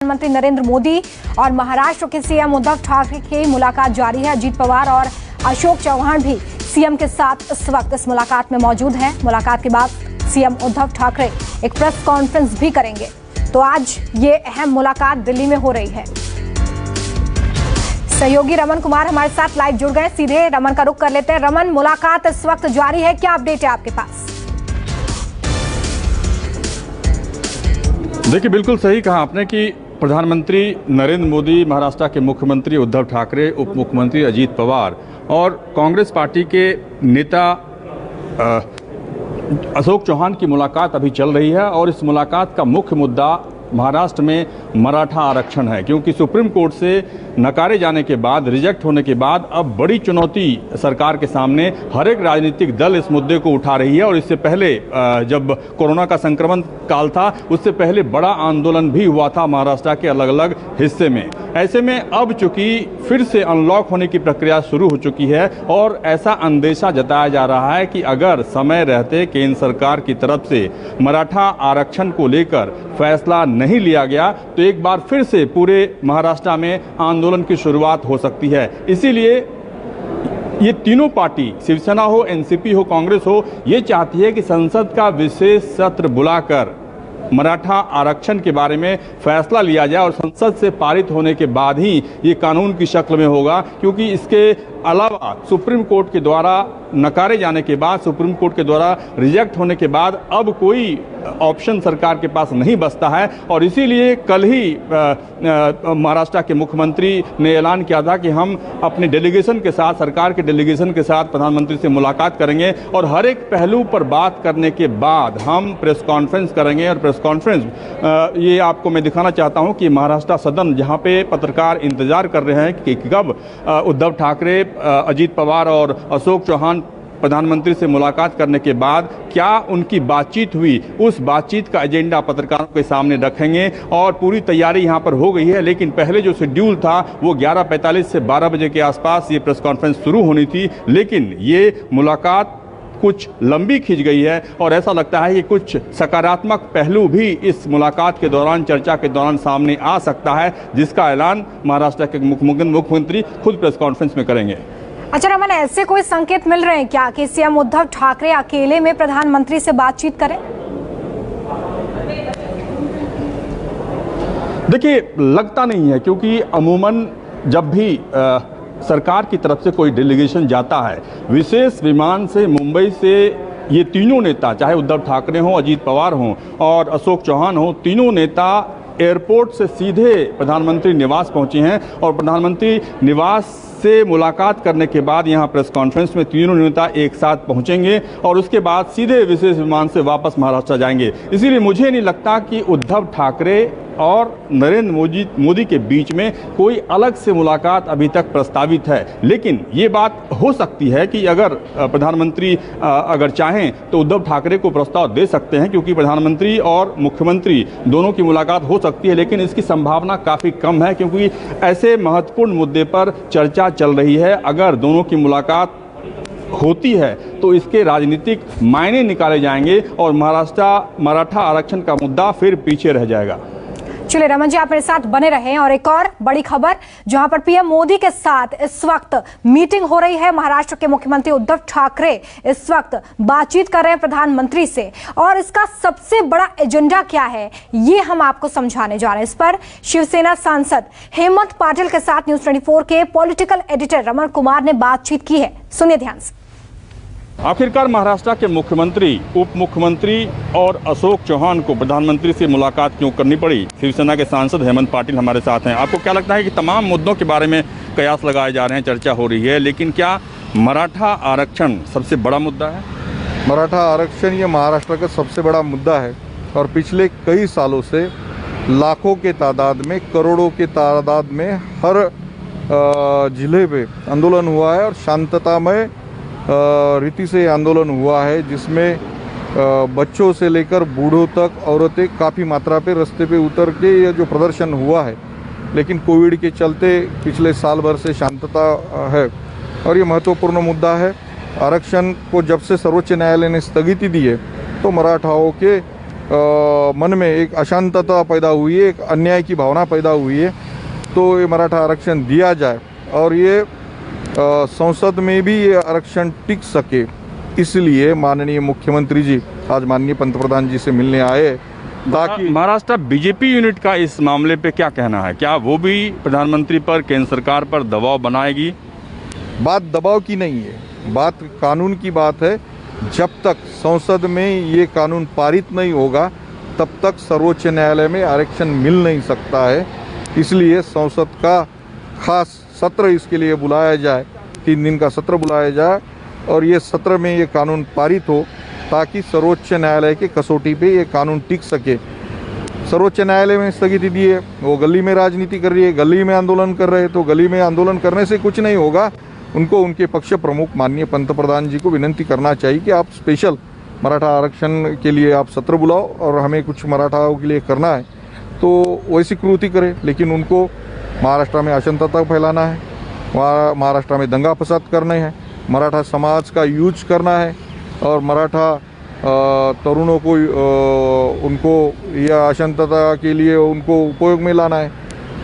प्रधानमंत्री नरेंद्र मोदी और महाराष्ट्र के सीएम उद्धव ठाकरे की मुलाकात जारी है। अजीत पवार और अशोक चौहान भी सीएम के साथ इस वक्त इस मुलाकात में मौजूद हैं। मुलाकात के बाद सीएम उद्धव ठाकरे एक प्रेस कॉन्फ्रेंस भी करेंगे। तो आज ये अहम मुलाकात दिल्ली में हो रही है। सहयोगी रमन कुमार हमारे साथ लाइव जुड़ गए, सीधे रमन का रुख कर लेते हैं। रमन, मुलाकात इस वक्त जारी है, क्या अपडेट है आपके पास? देखिए, बिल्कुल सही कहा आपने कि प्रधानमंत्री नरेंद्र मोदी, महाराष्ट्र के मुख्यमंत्री उद्धव ठाकरे, उप मुख्यमंत्री अजीत पवार और कांग्रेस पार्टी के नेता अशोक चौहान की मुलाकात अभी चल रही है। और इस मुलाकात का मुख्य मुद्दा महाराष्ट्र में मराठा आरक्षण है, क्योंकि सुप्रीम कोर्ट से नकारे जाने के बाद, रिजेक्ट होने के बाद अब बड़ी चुनौती सरकार के सामने हर एक राजनीतिक दल इस मुद्दे को उठा रही है। और इससे पहले जब कोरोना का संक्रमण काल था, उससे पहले बड़ा आंदोलन भी हुआ था महाराष्ट्र के अलग अलग हिस्से में। ऐसे में अब चूंकि फिर से अनलॉक होने की प्रक्रिया शुरू हो चुकी है और ऐसा अंदेशा जताया जा रहा है कि अगर समय रहते केंद्र सरकार की तरफ से मराठा आरक्षण को लेकर फैसला नहीं लिया गया तो एक बार फिर से पूरे महाराष्ट्र में आंदोलन की शुरुआत हो सकती है। इसीलिए ये तीनों पार्टी, शिवसेना हो, एनसीपी हो, कांग्रेस हो, ये चाहती है कि संसद का विशेष सत्र बुलाकर मराठा आरक्षण के बारे में फैसला लिया जाए और संसद से पारित होने के बाद ही ये कानून की शक्ल में होगा। क्योंकि इसके अलावा सुप्रीम कोर्ट के द्वारा नकारे जाने के बाद, सुप्रीम कोर्ट के द्वारा रिजेक्ट होने के बाद अब कोई ऑप्शन सरकार के पास नहीं बचता है। और इसीलिए कल ही महाराष्ट्र के मुख्यमंत्री ने ऐलान किया था कि हम अपने डेलीगेशन के साथ, सरकार के डेलीगेशन के साथ प्रधानमंत्री से मुलाकात करेंगे और हर एक पहलू पर बात करने के बाद हम प्रेस कॉन्फ्रेंस करेंगे। और प्रेस कॉन्फ्रेंस ये आपको मैं दिखाना चाहता हूँ कि महाराष्ट्र सदन, जहाँ पे पत्रकार इंतजार कर रहे हैं कि कब उद्धव ठाकरे, अजीत पवार और अशोक चौहान प्रधानमंत्री से मुलाकात करने के बाद क्या उनकी बातचीत हुई, उस बातचीत का एजेंडा पत्रकारों के सामने रखेंगे। और पूरी तैयारी यहां पर हो गई है, लेकिन पहले जो शेड्यूल था वो 11:45 से 12 बजे के आसपास ये प्रेस कॉन्फ्रेंस शुरू होनी थी। लेकिन ये मुलाकात कुछ लंबी खिंच गई है और ऐसा लगता है कि कुछ सकारात्मक पहलू भी इस मुलाकात के दौरान, चर्चा के दौरान सामने आ सकता है, जिसका ऐलान महाराष्ट्र के मुख्यमंत्री खुद प्रेस कॉन्फ्रेंस में करेंगे। अच्छा रमन, ऐसे कोई संकेत मिल रहे हैं क्या कि सीएम उद्धव ठाकरे अकेले में प्रधानमंत्री से बातचीत करें? देखिए, लगता नहीं है, क्योंकि अमूमन जब भी सरकार की तरफ से कोई डेलीगेशन जाता है विशेष विमान से, मुंबई से, ये तीनों नेता, चाहे उद्धव ठाकरे हों, अजीत पवार हों और अशोक चौहान हों, तीनों नेता एयरपोर्ट से सीधे प्रधानमंत्री निवास पहुंचे हैं। और प्रधानमंत्री निवास से मुलाकात करने के बाद यहाँ प्रेस कॉन्फ्रेंस में तीनों नेता एक साथ पहुंचेंगे और उसके बाद सीधे विशेष विमान से वापस महाराष्ट्र जाएंगे। इसीलिए मुझे नहीं लगता कि उद्धव ठाकरे और नरेंद्र मोदी के बीच में कोई अलग से मुलाकात अभी तक प्रस्तावित है। लेकिन ये बात हो सकती है कि अगर प्रधानमंत्री अगर चाहें तो उद्धव ठाकरे को प्रस्ताव दे सकते हैं, क्योंकि प्रधानमंत्री और मुख्यमंत्री दोनों की मुलाकात हो सकती है। लेकिन इसकी संभावना काफ़ी कम है, क्योंकि ऐसे महत्वपूर्ण मुद्दे पर चर्चा चल रही है। अगर दोनों की मुलाकात होती है तो इसके राजनीतिक मायने निकाले जाएंगे और मराठा आरक्षण का मुद्दा फिर पीछे रह जाएगा। चलिए रमन जी, आप मेरे साथ बने रहें। और एक और बड़ी खबर, जहां पर पीएम मोदी के साथ इस वक्त मीटिंग हो रही है। महाराष्ट्र के मुख्यमंत्री उद्धव ठाकरे इस वक्त बातचीत कर रहे हैं प्रधानमंत्री से, और इसका सबसे बड़ा एजेंडा क्या है ये हम आपको समझाने जा रहे हैं। इस पर शिवसेना सांसद हेमंत पाटिल के साथ न्यूज 24 के पॉलिटिकल एडिटर रमन कुमार ने बातचीत की है। सुनिए ध्यान से। आखिरकार महाराष्ट्र के मुख्यमंत्री, उप मुख्यमंत्री और अशोक चौहान को प्रधानमंत्री से मुलाकात क्यों करनी पड़ी? शिवसेना के सांसद हेमंत पाटिल हमारे साथ हैं। आपको क्या लगता है कि तमाम मुद्दों के बारे में कयास लगाए जा रहे हैं, चर्चा हो रही है, लेकिन क्या मराठा आरक्षण सबसे बड़ा मुद्दा है? मराठा आरक्षण ये महाराष्ट्र का सबसे बड़ा मुद्दा है और पिछले कई सालों से लाखों के तादाद में, करोड़ों के तादाद में हर जिले पे आंदोलन हुआ है और शांततामय रीति से आंदोलन हुआ है, जिसमें बच्चों से लेकर बूढ़ों तक, औरतें काफ़ी मात्रा पे रास्ते पे उतर के ये जो प्रदर्शन हुआ है। लेकिन कोविड के चलते पिछले साल भर से शांतता है और ये महत्वपूर्ण मुद्दा है। आरक्षण को जब से सर्वोच्च न्यायालय ने स्थगिति दी है तो मराठाओं के मन में एक अशांतता पैदा हुई है, एक अन्याय की भावना पैदा हुई है, तो ये मराठा आरक्षण दिया जाए और ये संसद में भी ये आरक्षण टिक सके। इसलिए माननीय मुख्यमंत्री जी आज माननीय पंतप्रधान जी से मिलने आए ताकि महाराष्ट्र बीजेपी यूनिट का इस मामले पे क्या कहना है? क्या वो भी प्रधानमंत्री पर, केंद्र सरकार पर दबाव बनाएगी? बात दबाव की नहीं है, बात कानून की बात है। जब तक संसद में ये कानून पारित नहीं होगा तब तक सर्वोच्च न्यायालय में आरक्षण मिल नहीं सकता है। इसलिए संसद का खास सत्र इसके लिए बुलाया जाए, 3 दिन का सत्र बुलाया जाए और ये सत्र में ये कानून पारित हो ताकि सर्वोच्च न्यायालय के कसौटी पे ये कानून टिक सके। सर्वोच्च न्यायालय में स्थगिति दी है, वो गली में राजनीति कर रही है, गली में आंदोलन कर रहे हैं, तो गली में आंदोलन करने से कुछ नहीं होगा। उनको उनके पक्ष प्रमुख माननीय पंतप्रधान जी को विनंती करना चाहिए कि आप स्पेशल मराठा आरक्षण के लिए आप सत्र बुलाओ और हमें कुछ मराठाओं के लिए करना है तो वैसी कृति करें। लेकिन उनको महाराष्ट्र में अशांतता फैलाना है, महाराष्ट्र में दंगा फसाद करने हैं, मराठा समाज का यूज करना है और मराठा तरुणों को उनको यह अशांतता के लिए उनको उपयोग में लाना है,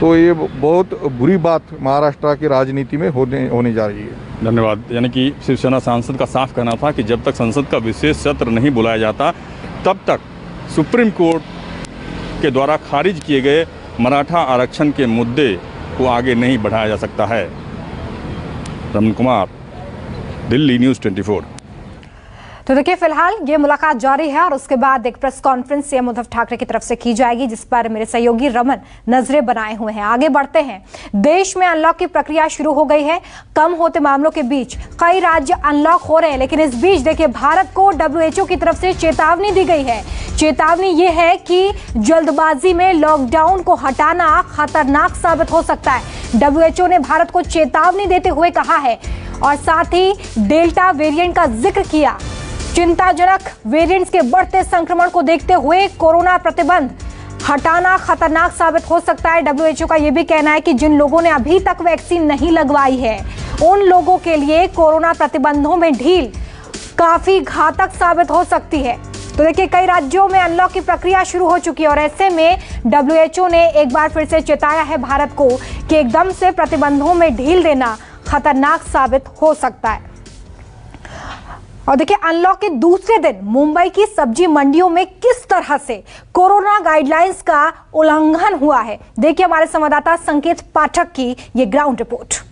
तो ये बहुत बुरी बात महाराष्ट्र की राजनीति में होने जा रही है। धन्यवाद। यानी कि शिवसेना सांसद का साफ कहना था कि जब तक संसद का विशेष सत्र नहीं बुलाया जाता तब तक सुप्रीम कोर्ट के द्वारा खारिज किए गए मराठा आरक्षण के मुद्दे को आगे नहीं बढ़ाया जा सकता है। रमन कुमार, दिल्ली न्यूज़ 24। तो देखिए, फिलहाल ये मुलाकात जारी है और उसके बाद एक press conference CM Uddhav Thackeray की तरफ से की जाएगी, जिस पर मेरे सहयोगी रमन नजरें बनाए हुए हैं। आगे बढ़ते हैं। देश में अनलॉक की प्रक्रिया शुरू हो गई है। कम होते मामलों के बीच कई राज्य अनलॉक हो रहे हैं, लेकिन इस बीच देखिए, भारत को WHO की तरफ से चेतावनी दी गई है। चेतावनी ये है कि जल्दबाजी में लॉकडाउन को हटाना खतरनाक साबित हो सकता है। WHO ने भारत को चेतावनी देते हुए कहा है और साथ ही डेल्टा वेरिएंट का जिक्र किया। चिंताजनक वेरिएंट्स के बढ़ते संक्रमण को देखते हुए कोरोना प्रतिबंध हटाना खतरनाक साबित हो सकता है। WHO का यह भी कहना है कि जिन लोगों ने अभी तक वैक्सीन नहीं लगवाई है उन लोगों के लिए कोरोना प्रतिबंधों में ढील काफी घातक साबित हो सकती है। तो देखिए, कई राज्यों में अनलॉक की प्रक्रिया शुरू हो चुकी है और ऐसे में WHO ने एक बार फिर से चेताया है भारत को कि एकदम से प्रतिबंधों में ढील देना खतरनाक साबित हो सकता है। और देखिए, अनलॉक के दूसरे दिन मुंबई की सब्जी मंडियों में किस तरह से कोरोना गाइडलाइंस का उल्लंघन हुआ है, देखिए हमारे संवाददाता संकेत पाठक की ये ग्राउंड रिपोर्ट।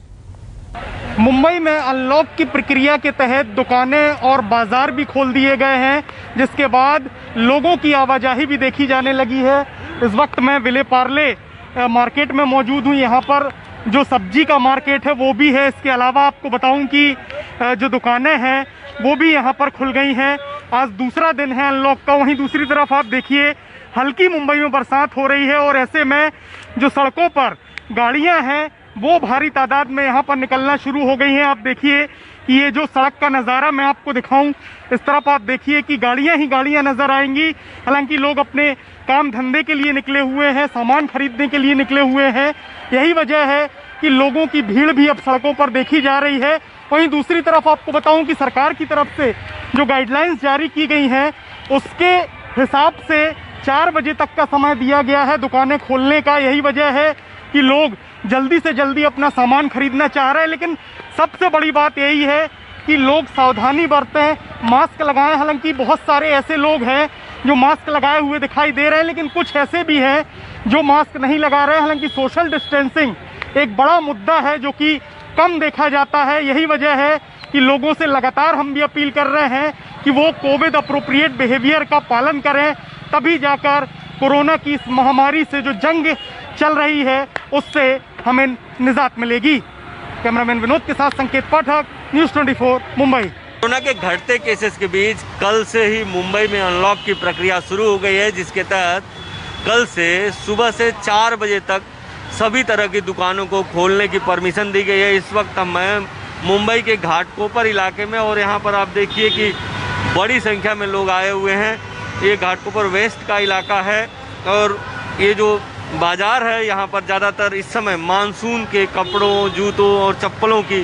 मुंबई में अनलॉक की प्रक्रिया के तहत दुकानें और बाजार भी खोल दिए गए हैं, जिसके बाद लोगों की आवाजाही भी देखी जाने लगी है। इस वक्त मैं विले पार्ले मार्केट में मौजूद हूँ। यहाँ पर जो सब्जी का मार्केट है वो भी है। इसके अलावा आपको बताऊं कि जो दुकानें हैं वो भी यहाँ पर खुल गई हैं। आज दूसरा दिन है अनलॉक का। वहीं दूसरी तरफ आप देखिए, हल्की मुंबई में बरसात हो रही है और ऐसे में जो सड़कों पर गाड़ियाँ हैं वो भारी तादाद में यहाँ पर निकलना शुरू हो गई हैं। आप देखिए कि ये जो सड़क का नज़ारा मैं आपको दिखाऊं, इस तरफ आप देखिए कि गाड़ियाँ ही गाड़ियाँ नज़र आएंगी। हालांकि लोग अपने काम धंधे के लिए निकले हुए हैं, सामान खरीदने के लिए निकले हुए हैं। यही वजह है कि लोगों की भीड़ भी अब सड़कों पर देखी जा रही है। वहीं दूसरी तरफ आपको बताऊं कि सरकार की तरफ से जो गाइडलाइंस जारी की गई हैं उसके हिसाब से 4 बजे तक का समय दिया गया है दुकानें खोलने का। यही वजह है कि लोग जल्दी से जल्दी अपना सामान खरीदना चाह रहे हैं। लेकिन सबसे बड़ी बात यही है कि लोग सावधानी बरतें, मास्क लगाएं। हालांकि बहुत सारे ऐसे लोग हैं जो मास्क लगाए हुए दिखाई दे रहे हैं, लेकिन कुछ ऐसे भी हैं जो मास्क नहीं लगा रहे हैं। हालांकि सोशल डिस्टेंसिंग एक बड़ा मुद्दा है जो कि कम देखा जाता है। यही वजह है कि लोगों से लगातार हम भी अपील कर रहे हैं कि वो कोविड अप्रोप्रिएट बिहेवियर का पालन करें, तभी जाकर कोरोना की इस महामारी से जो जंग चल रही है उससे हमें निजात मिलेगी। कैमरामैन विनोद के साथ संकेत पाठक, न्यूज़ 24 मुंबई। कोरोना के घटते केसेस के बीच कल से ही मुंबई में अनलॉक की प्रक्रिया शुरू हो गई है, जिसके तहत कल से सुबह से 4 बजे तक सभी तरह की दुकानों को खोलने की परमिशन दी गई है। इस वक्त मैं मुंबई के घाटकोपर इलाके में और यहाँ पर आप देखिए कि बड़ी संख्या में लोग आए हुए हैं। ये घाटकोपर वेस्ट का इलाका है और ये जो बाज़ार है यहाँ पर ज़्यादातर इस समय मानसून के कपड़ों, जूतों और चप्पलों की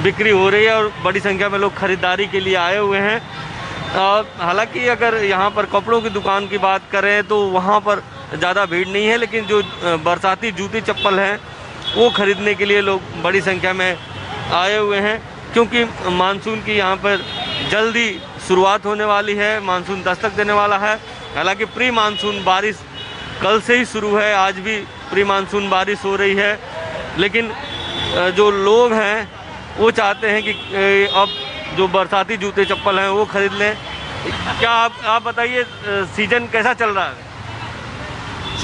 बिक्री हो रही है और बड़ी संख्या में लोग खरीदारी के लिए आए हुए हैं। हालांकि अगर यहाँ पर कपड़ों की दुकान की बात करें तो वहाँ पर ज़्यादा भीड़ नहीं है, लेकिन जो बरसाती जूते चप्पल हैं वो खरीदने के लिए लोग बड़ी संख्या में आए हुए हैं, क्योंकि मानसून की यहाँ पर जल्दी शुरुआत होने वाली है, मानसून दस्तक देने वाला है। हालांकि प्री मानसून बारिश कल से ही शुरू है, आज भी प्री मानसून बारिश हो रही है, लेकिन जो लोग हैं वो चाहते हैं कि अब जो बरसाती जूते चप्पल हैं वो खरीद लें। क्या आप बताइए, सीजन कैसा चल रहा है?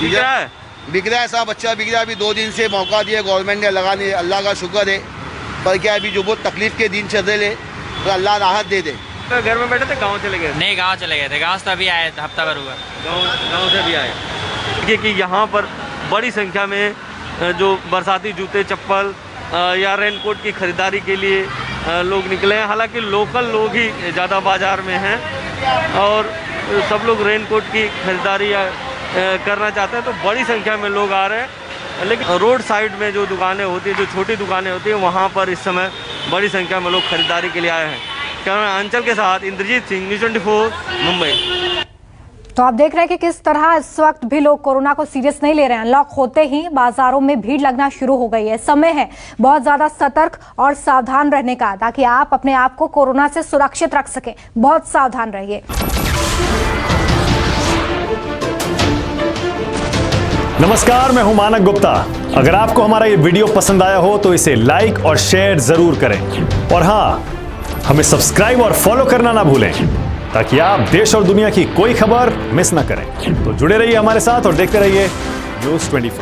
बिक रहा है? बिक रहा है, सब अच्छा बिक रहा है। अभी 2 दिन से मौका दिया गवर्नमेंट ने लगाने, अल्लाह का शुक्र है। पर क्या अभी जो बहुत तकलीफ के दिन चल रहे तो अल्लाह राहत दे दे। तो घर में बैठे थे, गाँव चले गए? नहीं, गांव चले गए थे। गांव से अभी आए, हफ्ता भर हुआ। गाँव से भी आए। देखिए कि यहाँ पर बड़ी संख्या में जो बरसाती जूते चप्पल या रेनकोट की खरीदारी के लिए लोग निकले हैं। हालांकि लोकल लोग ही ज़्यादा बाज़ार में हैं और सब लोग रेनकोट की खरीदारी करना चाहते हैं, तो बड़ी संख्या में लोग आ रहे हैं। लेकिन रोड साइड में जो दुकानें होती हैं, जो छोटी दुकानें होती हैं, वहाँ पर इस समय बड़ी संख्या में लोग खरीदारी के लिए आए हैं। कैमरा अंचल के साथ इंद्रजीत सिंह, न्यूज़ 24 मुंबई। तो आप देख रहे हैं कि किस तरह इस वक्त भी लोग कोरोना को सीरियस नहीं ले रहे हैं। अनलॉक होते ही बाजारों में भीड़ लगना शुरू हो गई है। समय है बहुत ज्यादा सतर्क और सावधान रहने का, ताकि आप अपने आप को कोरोना से सुरक्षित रख सकें। बहुत सावधान रहिए। नमस्कार, मैं हूं मानक गुप्ता। अगर आपको हमारा ये वीडियो पसंद आया हो तो इसे लाइक और शेयर जरूर करें, और हाँ, हमें सब्सक्राइब और फॉलो करना ना भूलें, ताकि आप देश और दुनिया की कोई खबर मिस ना करें। तो जुड़े रहिए हमारे साथ और देखते रहिए न्यूज़ 24।